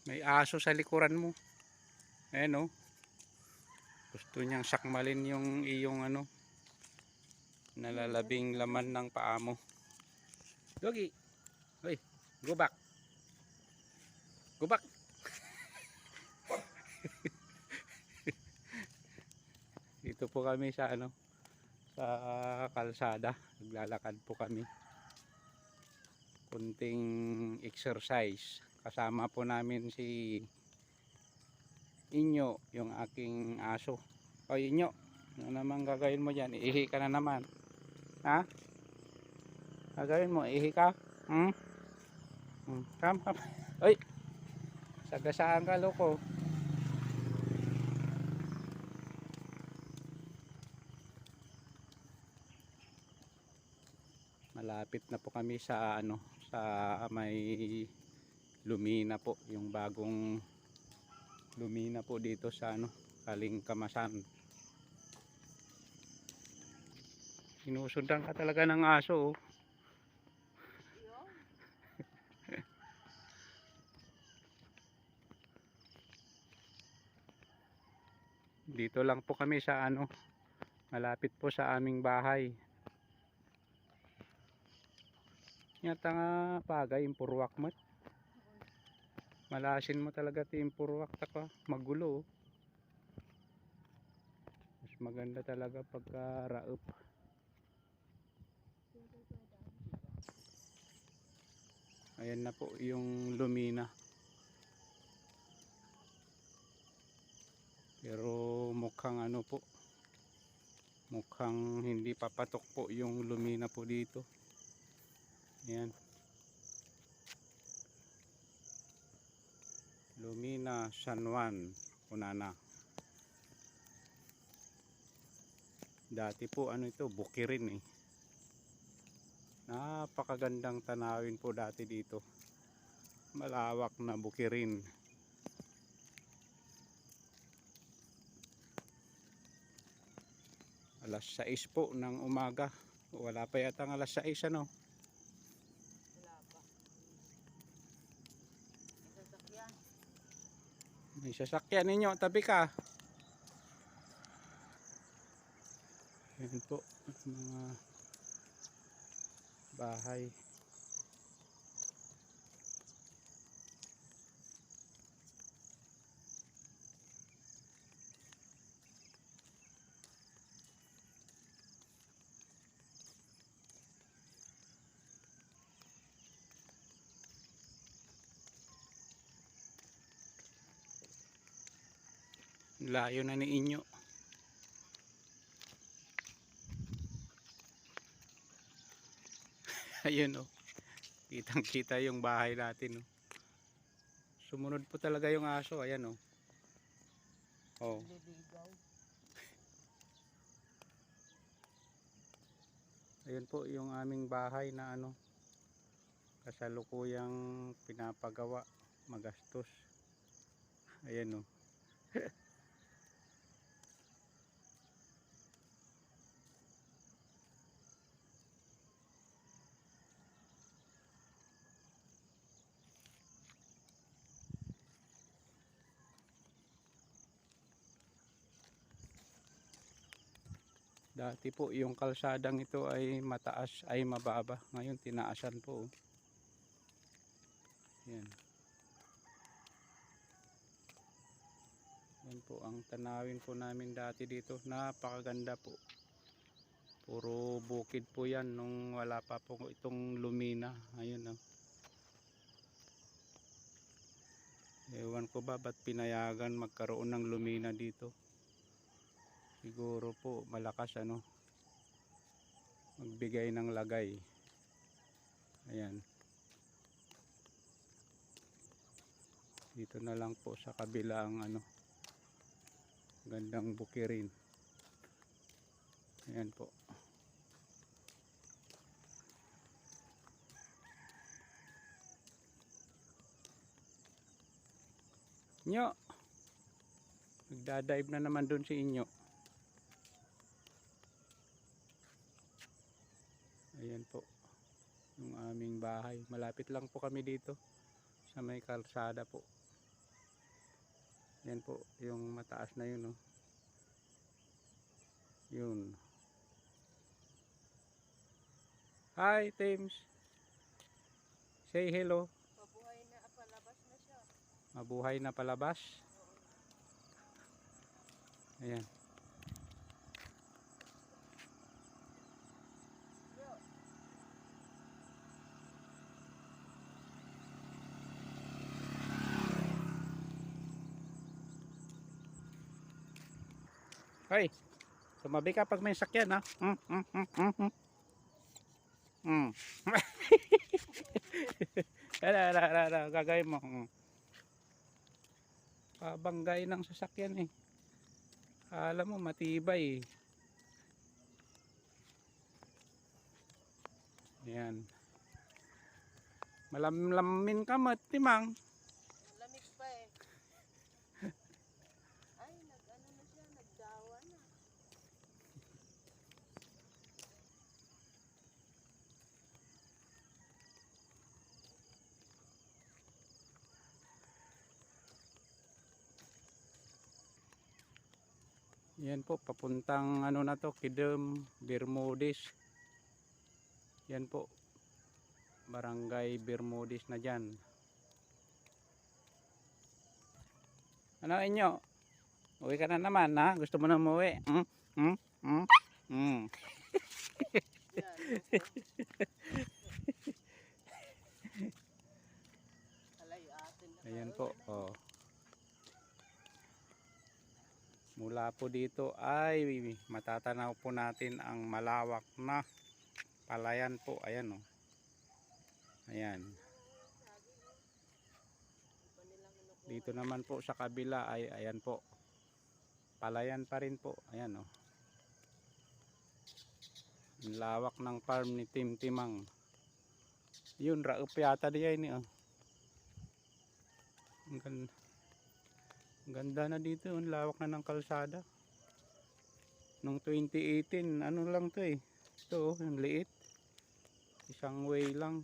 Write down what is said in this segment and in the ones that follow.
May aso sa likuran mo. Ayan oh. Gusto niyang sakmalin yung iyong ano, nalalabing laman ng paa mo. Doggy. Hoy, go back. Go back. Dito po kami sa ano, sa kalsada. Naglalakad po kami. Kunting exercise. Kasama po namin si Inyo, yung aking aso. O Inyo, ano naman gagawin mo dyan? Ihi ka na naman. Ha? Gagawin mo, ihi ka? Hmm? Come, come. Ay! Sagasaan ka, loko. Malapit na po kami sa ano, sa may Lumina po, yung bagong Lumina po dito sa ano, Kalingkamasan. Sinusundan ka talaga ng aso oh. Dito lang po kami sa ano, malapit po sa aming bahay. Yata nga pagay impurwak mat. Malasin mo talaga ti impurwak taka magulo. Mas maganda talaga pagka raup. Ayan na po yung Lumina. Pero mukhang ano po, mukhang hindi papatok po yung Lumina po dito. Ayan. Lumina San Juan, Cunana. Dati po ano ito, bukirin eh. Napakagandang tanawin po dati dito. Malawak na bukirin. Alas 6 po ng umaga. Wala pa yata ang alas 6 ano. Wala pa. May sasakyan. May sasakyan ninyo, tabi ka. Ayan po, mga bahay. Layo na ni Inyo. Ayun oh. Kitang kita yung bahay natin oh. Sumunod po talaga yung aso, ayan oh. Oh. Liligaw. Ayun po yung aming bahay na ano, kasalukuyang pinapagawa, magastos. Ayan oh. Dati po yung kalsadang ito ay mataas ay mababa. Ngayon tinaasan po oh. Yan. Yan po ang tanawin po namin dati dito. Napakaganda po. Puro bukid po yan nung wala pa po itong Lumina. Ayun oh. Ewan ko ba ba't pinayagan magkaroon ng Lumina dito. Siguro po malakas ano, magbigay ng lagay. Ayan. Dito na lang po sa kabila ang ano, gandang bukirin. Ayan po. Inyo, nagdadive na naman dun si Inyo. Ayan po yung aming bahay. Malapit lang po kami dito sa may kalsada po. Yan po, yung mataas na yun, oh. Yun. Hi, Teams. Say hello. Pabuhay na, palabas na siya. Mabuhay na palabas. Ayan. Hoy, tumabi ka pag may sakyan, ha? Gagawin mo. Pabanggay ng sasakyan, eh. Alam mo, matibay, eh. Ayan. Malamlamin ka, Timang. Lamig pa eh. Ay, nag-ano na siya, nagdawa na. Yan po, papuntang ano na to, Kidem, Bermudez. Yan po, Barangay Bermudez na dyan. Ano inyo? Uwi ka na naman, ha? Gusto mo na umuwi? Yan, alay atin na. Ayan po, oh. Mula po dito ay matatanaw po natin ang malawak na palayan po. Ayan, oh. Ayan. Dito naman po sa kabila ay ayan po. Palayan pa rin po. Ayan, oh. Ang lawak ng farm ni Timtimang. Yun, raup yata diyan ni, oh. Ang ganda na dito, ang lawak na ng kalsada. Nung 2018, ano lang to, eh. Ito, oh, ang liit. Isang way lang.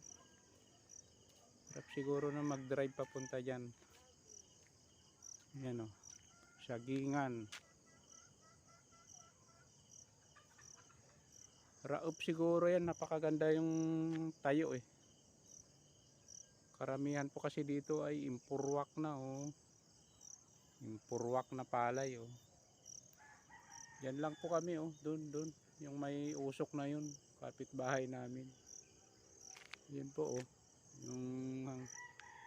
Sarap siguro na mag-drive papunta dyan. Ayan, oh. Sagingan. Raup siguro yan, napakaganda yung tayo, eh. Karamihan po kasi dito ay impurwak na, oh. Impurwak na palay, oh. Yan lang po kami, oh. Doon. Yung may usok na yun. Kapitbahay namin. Yan po, oh. Yung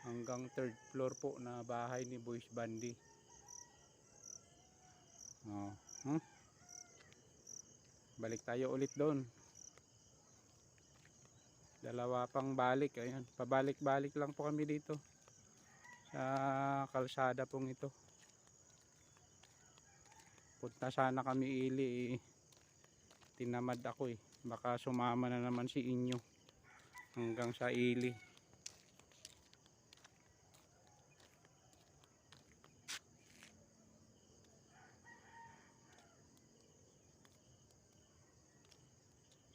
hanggang third floor po na bahay ni Boys Bandi. Oh. Balik tayo ulit doon. Dalawa pang balik. Ayan. Pabalik-balik lang po kami dito. Sa kalsada pong ito. Punta sana kami Ili, eh. Tinamad ako, eh. Baka sumama na naman si Inyo hanggang sa Ili.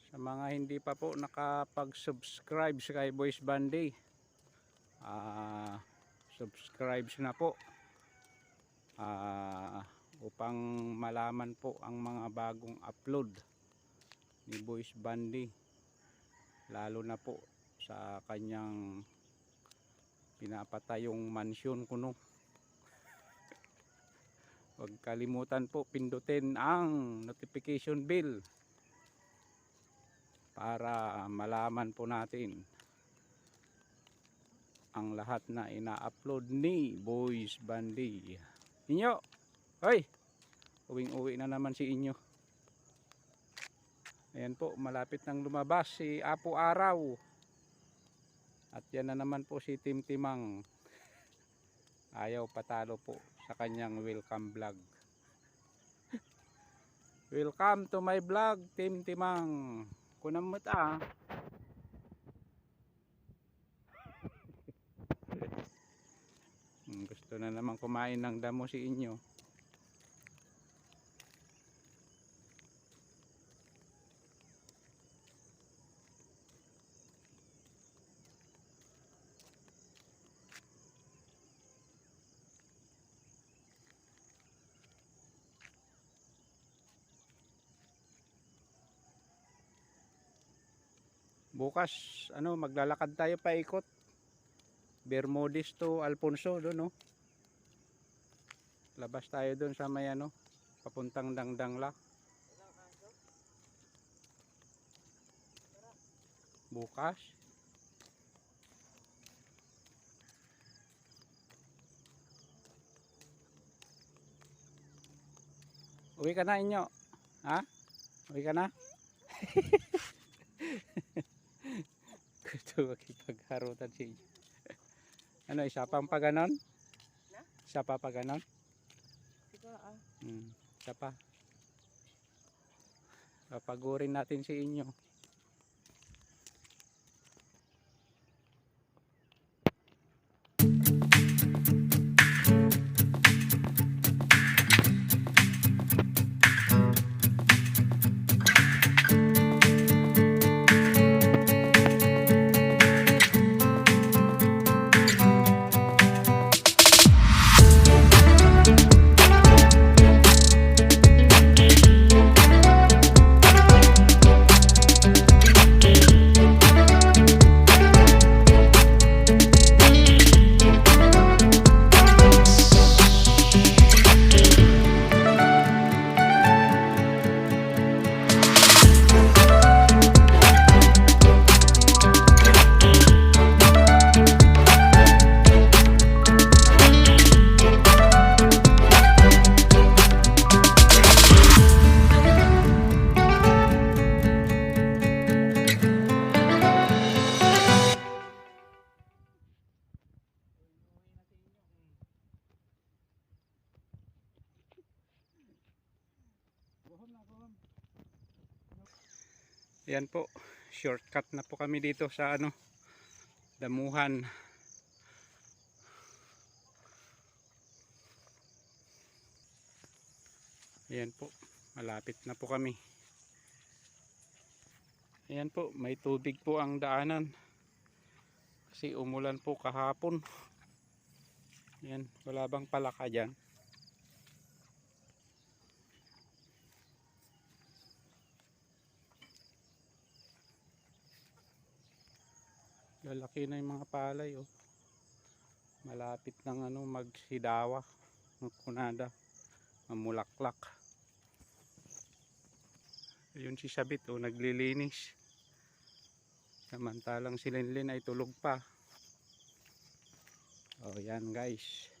Sa mga hindi pa po nakapag-subscribe sa kay Boys Bandi, subscribe na po, upang malaman po ang mga bagong upload ni Boys Bandi, lalo na po sa kanyang pinapatayong mansyon kuno. Huwag kalimutan po pindutin ang notification bell para malaman po natin ang lahat na ina-upload ni Boys Bandi. Inyo, hoy, uwing-uwi na naman si Inyo. Ayan po, malapit nang lumabas si Apo Araw. At yan na naman po si Timtimang. Ayaw patalo po sa kanyang welcome vlog. Welcome to my vlog, Timtimang. Kunam mo ta. Gusto na naman kumain ng damo si Inyo. Bukas, ano, maglalakad tayo paikot. Bermudez to Alfonso doon, no. Labas tayo doon sa may ano, papuntang Dangdangla. Walang aso. Bukas. Uwi ka na, inyo. Ha? Uwi ka na? Gusto makipagharutan si inyo. Ano, isa pang pa ganon? Isa pa ganon? Diba Isa pa. Papagurin natin si inyo. Yan po, shortcut na po kami dito sa ano, damuhan. Yan po, malapit na po kami. Yan po, may tubig po ang daanan. Kasi umulan po kahapon. Yan, wala bang palaka dyan? Lalaki na yung mga palay, oh. Malapit ng ano, magsidawa, magkunada, mamulaklak. Ayun si Sabit, oh, naglilinis. Samantalang si Linlin ay tulog pa. Oh, yan guys.